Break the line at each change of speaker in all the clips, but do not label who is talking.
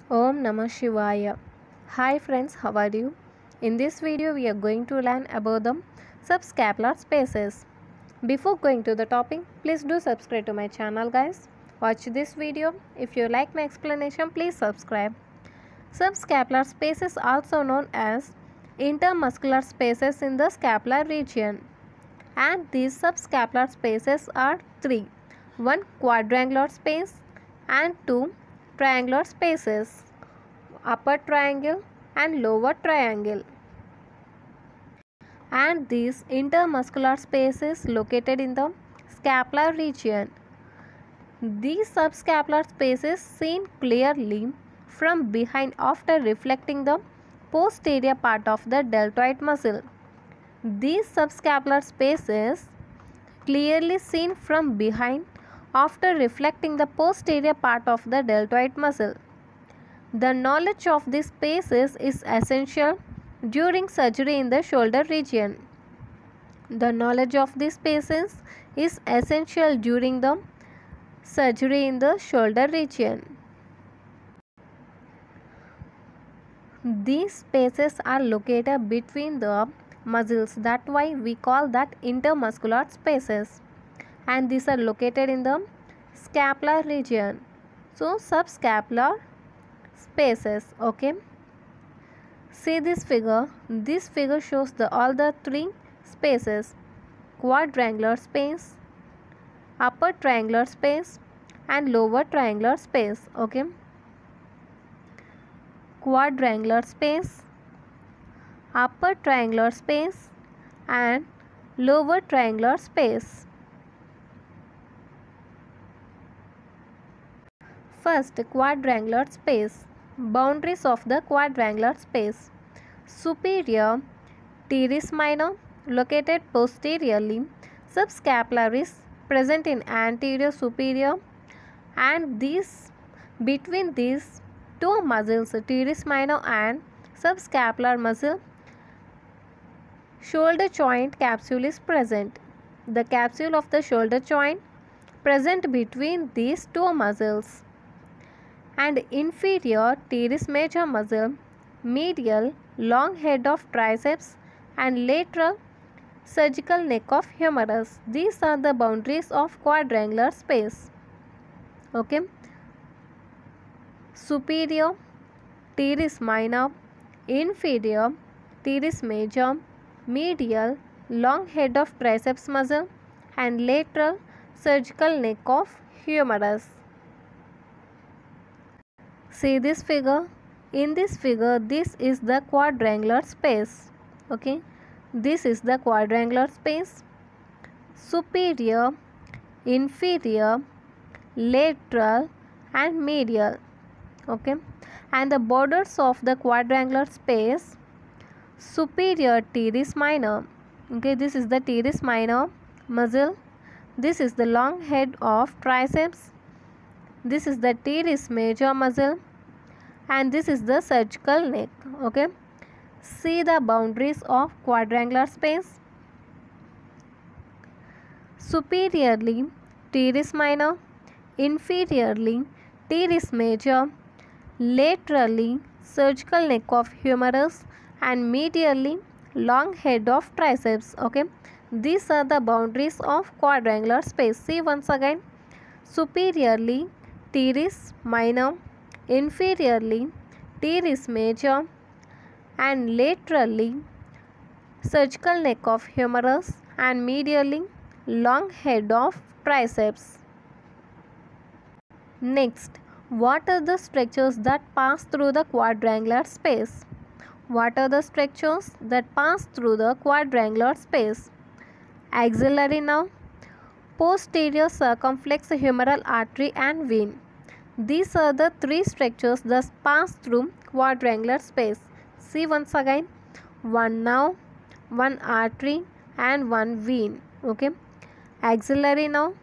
Om Namah Shivaya. Hi friends, how are you? In this video we are going to learn about the subscapular spaces. Before going to the topic, please do subscribe to my channel guys. Watch this video. If you like my explanation, please subscribe. Subscapular spaces, also known as intermuscular spaces in the scapular region. And these subscapular spaces are three. One quadrangular space and two triangular spaces, upper triangle and lower triangle. And these intermuscular spaces located in the scapular region. These subscapular spaces seen clearly from behind after reflecting the posterior part of the deltoid muscle. These subscapular spaces clearly seen from behind after reflecting the posterior part of the deltoid muscle. The knowledge of these spaces is essential during surgery in the shoulder region. The knowledge of these spaces is essential during the surgery in the shoulder region. These spaces are located between the muscles, that's why we call that intermuscular spaces, and these are located in the scapular region. So subscapular spaces. Okay, see this figure. This figure shows all the three spaces: quadrangular space, upper triangular space and lower triangular space. Okay, quadrangular space, upper triangular space and lower triangular space. First, quadrangular space. Boundaries of the quadrangular space: superior teres minor located posteriorly, subscapularis present in anterior superior, and between these two muscles, teres minor and subscapular muscle, shoulder joint capsule is present. The capsule of the shoulder joint present between these two muscles. And inferior teres major muscle, medial long head of triceps and lateral surgical neck of humerus. These are the boundaries of quadrangular space. Okay, superior teres minor, inferior teres major, medial long head of triceps muscle and lateral surgical neck of humerus. See this figure. In this figure, this is the quadrangular space. Okay, this is the quadrangular space. Superior, inferior, lateral and medial. Okay, and the borders of the quadrangular space: superior teres minor. Okay, this is the teres minor muscle. This is the long head of triceps. This is the teres major muscle and this is the surgical neck. Okay, see the boundaries of quadrangular space: superiorly teres minor, inferiorly teres major, laterally surgical neck of humerus and medially long head of triceps. Okay, these are the boundaries of quadrangular space. See once again: superiorly teres minor, inferiorly teres major and laterally surgical neck of humerus and medially long head of triceps. Next, what are the structures that pass through the quadrangular space? What are the structures that pass through the quadrangular space? Axillary nerve, posterior circumflex humeral artery and vein. These are the three structures that pass through quadrangular space. See once again: one nerve, one artery and one vein. Okay, axillary nerve,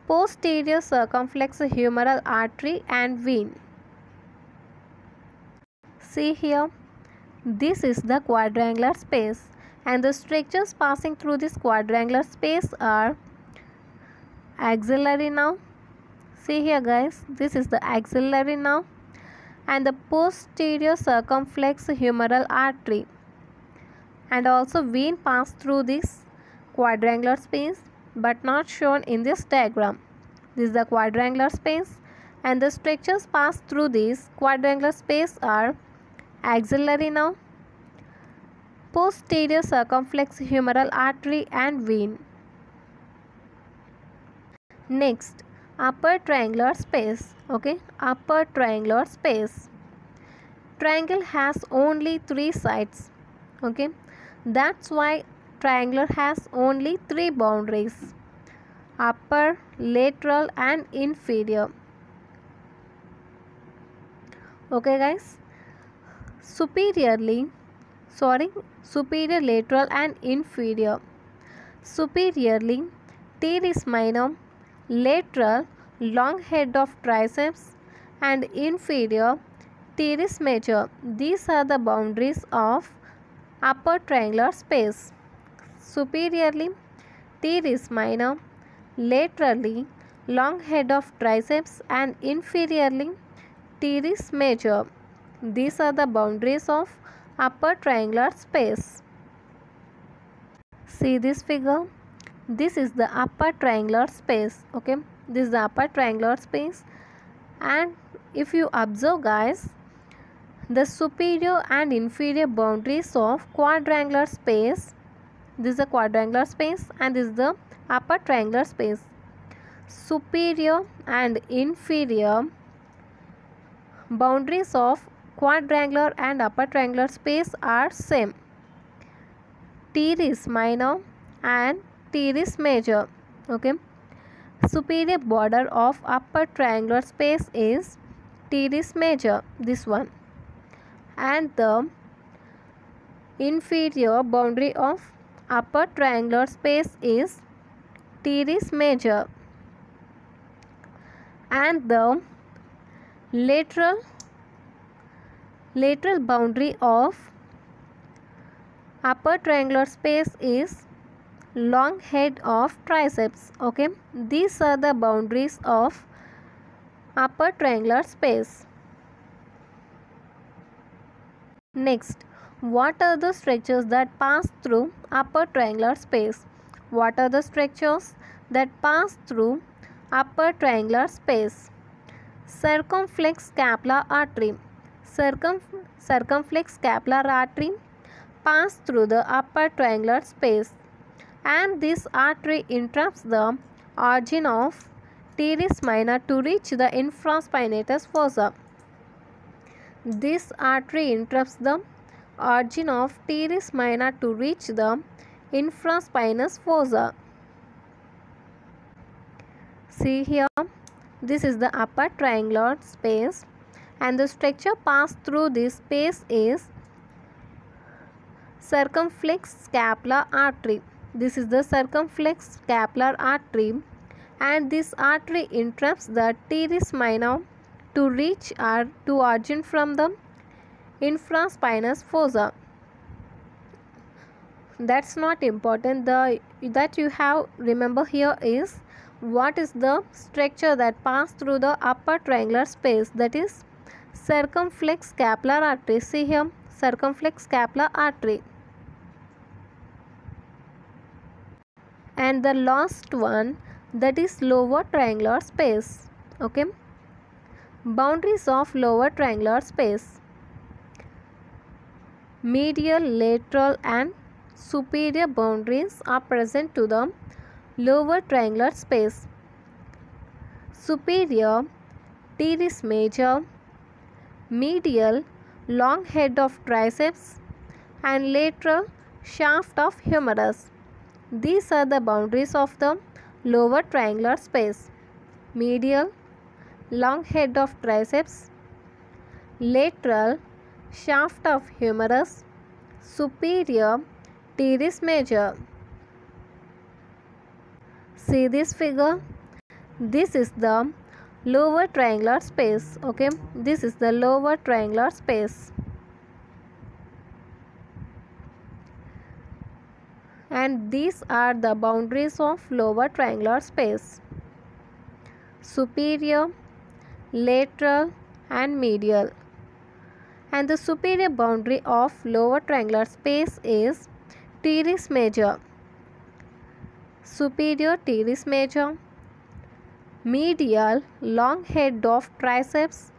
posterior circumflex humeral artery and vein. See here, this is the quadrangular space and the structures passing through this quadrangular space are axillary nerve. See here guys, this is the axillary nerve and the posterior circumflex humeral artery. And also vein pass through this quadrangular space but not shown in this diagram. This is the quadrangular space, and the structures pass through this quadrangular space are axillary nerve, posterior circumflex humeral artery and vein. Next, upper triangular space. Okay, upper triangular space. Triangle has only 3 sides. Okay, that's why triangular has only 3 boundaries: upper, lateral and inferior. Okay guys, superior, lateral and inferior. Superiorly, teres minor, lateral, long head of triceps, and inferior, teres major. These are the boundaries of upper triangular space. Superiorly, teres minor, laterally, long head of triceps, and inferiorly, teres major. These are the boundaries of upper triangular space. See this figure. This is the upper triangular space. Okay, this is the upper triangular space, and if you observe guys, the superior and inferior boundaries of quadrangular space, this is the quadrangular space and this is the upper triangular space. Superior and inferior boundaries of quadrangular and upper triangular space are same: teres minor and teres major. Okay, superior border of upper triangular space is teres major, this one, and the inferior boundary of upper triangular space is teres major, and the lateral boundary of upper triangular space is long head of triceps. Okay, these are the boundaries of upper triangular space. Next, what are the structures that pass through upper triangular space? What are the structures that pass through upper triangular space? Circumflex scapular artery. Circumflex scapular artery pass through the upper triangular space, and this artery interrupts the origin of teres minor to reach the infraspinatus fossa. This artery interrupts the origin of teres minor to reach the infraspinous fossa. See here, this is the upper triangular space, and the structure passed through this space is circumflex scapular artery. This is the circumflex scapular artery, and this artery interrupts the teres minor to reach or to origin from the infraspinous fossa. That's not important. That you have remember here is what is the structure that pass through the upper triangular space, that is circumflex scapular artery. See here, circumflex scapular artery. And the last one, that is lower triangular space. Okay, boundaries of lower triangular space: medial, lateral and superior boundaries are present to the lower triangular space. Superior, teres major; medial, long head of triceps; and lateral, shaft of humerus. These are the boundaries of the lower triangular space: medial, long head of triceps; lateral, shaft of humerus; superior, teres major. See this figure. This is the lower triangular space. Okay, this is the lower triangular space, and these are the boundaries of lower triangular space: superior, lateral and medial. and the superior boundary of lower triangular space is teres major. Superior teres major, medial long head of triceps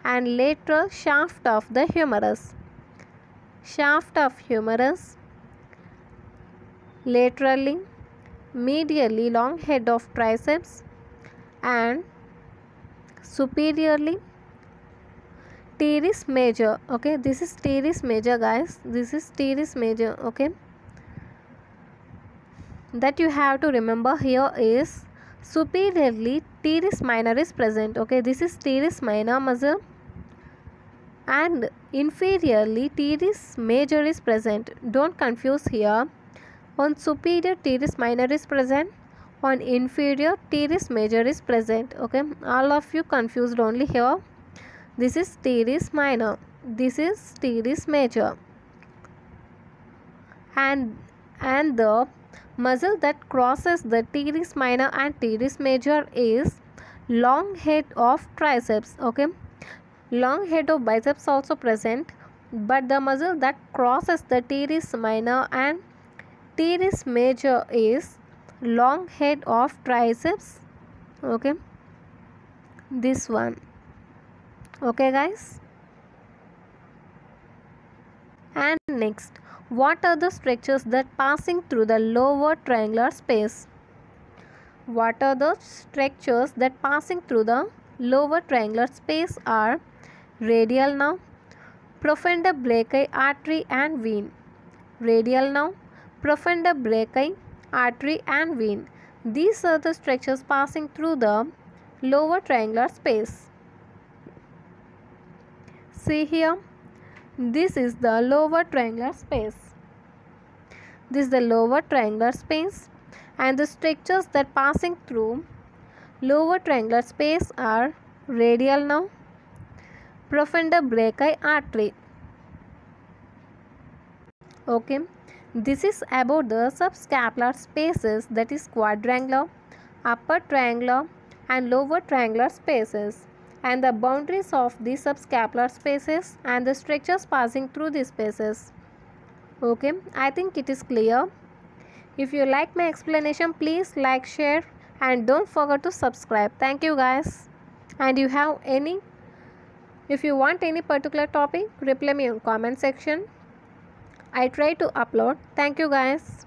and lateral shaft of the humerus. Shaft of humerus, laterally, medially long head of triceps and superiorly teres major. Okay, this is teres major, guys. This is teres major. Okay, that you have to remember here is superiorly teres minor is present. Okay, this is teres minor muscle and inferiorly teres major is present. Don't confuse here. On superior teres minor is present, on inferior teres major is present. Okay, all of you confused only here. This is teres minor, this is teres major, and the muscle that crosses the teres minor and teres major is long head of triceps. Okay, long head of biceps also present, but the muscle that crosses the teres minor and teres major is long head of triceps. Okay, this one. Okay, guys. And next, what are the structures that passing through the lower triangular space? What are the structures that passing through the lower triangular space are radial nerve, profunda brachii artery and vein. Radial nerve, profunda brachii artery and vein. These are the structures passing through the lower triangular space. See here, this is the lower triangular space. This is the lower triangular space, and the structures that passing through lower triangular space are radial nerve, profunda brachii artery. Okay, this is about the subscapular spaces, that is quadrangular, upper triangular and lower triangular spaces, and the boundaries of the subscapular spaces and the structures passing through these spaces. Okay, I think it is clear. If you like my explanation, please like, share and don't forget to subscribe. Thank you, guys. And if you want any particular topic, reply me in comment section. I try to upload. Thank you, guys.